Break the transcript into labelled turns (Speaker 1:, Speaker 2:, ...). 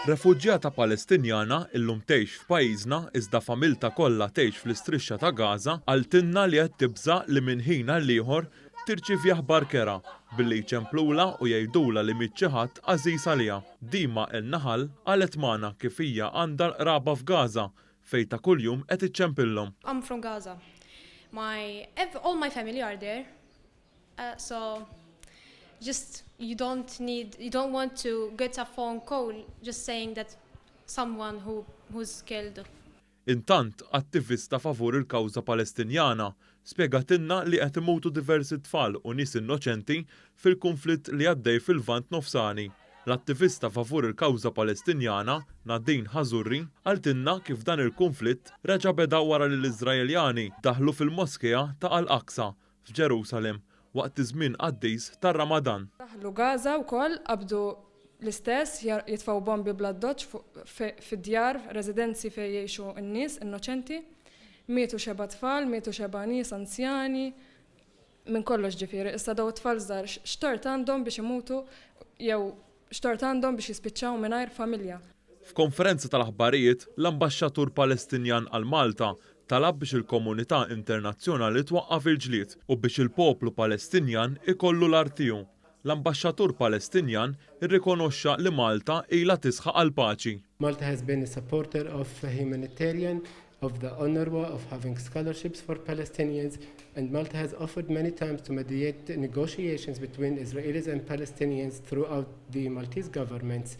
Speaker 1: Refuġjata Palestinjana illum tgħix f'pajjiżna iżda familta kollha tgħix fl-istrixxa ta' Gaza għaltilna li qed tibża' li minn ħin għal ieħor tirċievi aħbar kera billi jċemplula u jgħidula li mhix xi ħadd għażiż għaliha. Dima El-Naħal qalet magħna kif hija għandha qraba f'Gaza fejn ta' kuljum qed iċċempillhom.
Speaker 2: I'm from Gaza. All my family are there. So just you don't want to get a phone call just saying that someone who's killed.
Speaker 1: Intant, attivista favur il-kawża Palestinjana spjegatilna li qed imutu diversi tfal u nies innoċenti fil-konflitt li għaddej fil-Lvant Nofsani. L-attivista favur il-kawża Palestinjana, Nadine Ħażurri, għaltilna kif dan il-konflitt reġa' beda wara li l-Iżraeljani daħlu fil-Moskeja ta' Al-Aqsa f'Ġerusalemm waqt iż-żmien qaddis tar-Ramadan.
Speaker 3: Daħlu Gaza wkoll qabdu l-istess jitfgħu bombi bla doċċ fid-djar, residenzi fejn jgħixu n-nies innoċenti, mietu xeba tfal, mietu xeba nies anzjani, minn kollox ġifieri. Issa daw tfal żgħar xtort għandhom biex imutu jew xtort għandhom biex jispiċċaw mingħajr familja.
Speaker 1: F'konferenza tal-aħbarijiet, l-ambaxxatur Palestinjan għal Malta talab biex il-komunità internazzjonali twaqqaf il-ġlied u biex il-poplu Palestinjan ikollu l-artiju. L-ambaxxatur Palestinjan irrikonoxxa li Malta ilha tisħaq għal paċi.
Speaker 4: Malta has been a supporter of humanitarian, of the UNRWA, of having scholarships for Palestinians, and Malta has offered many times to mediate negotiations between Israelis and Palestinians throughout the Maltese governments.